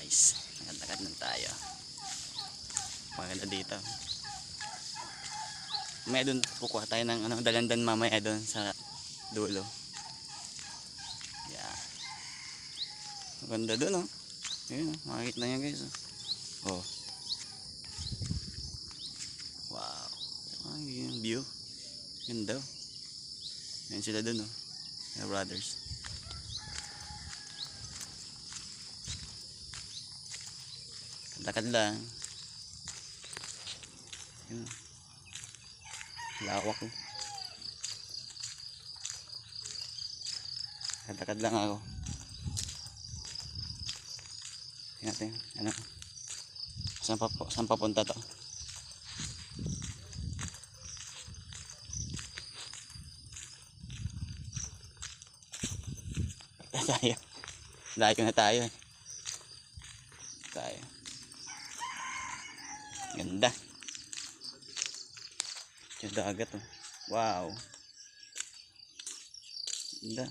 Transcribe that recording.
guys, nagandagad lang tayo. Maganda dito. May doon kukuha tayo ng ano, dalandan mamaya doon sa dulo. Yeah. Maganda doon oh. Ayun oh, makikita nyo guys oh. Oh. Wow. Ay, yung view. Ganda oh. Yan sila doon oh. My brothers. Lakad lang. Yun. Lawak oh. Lakad lang ako. Tingnan natin. Ano? Saan papunta to? Tayo. Layo na tayo. Tayo. Ganda. Yung dagat oh. Wow. Ganda.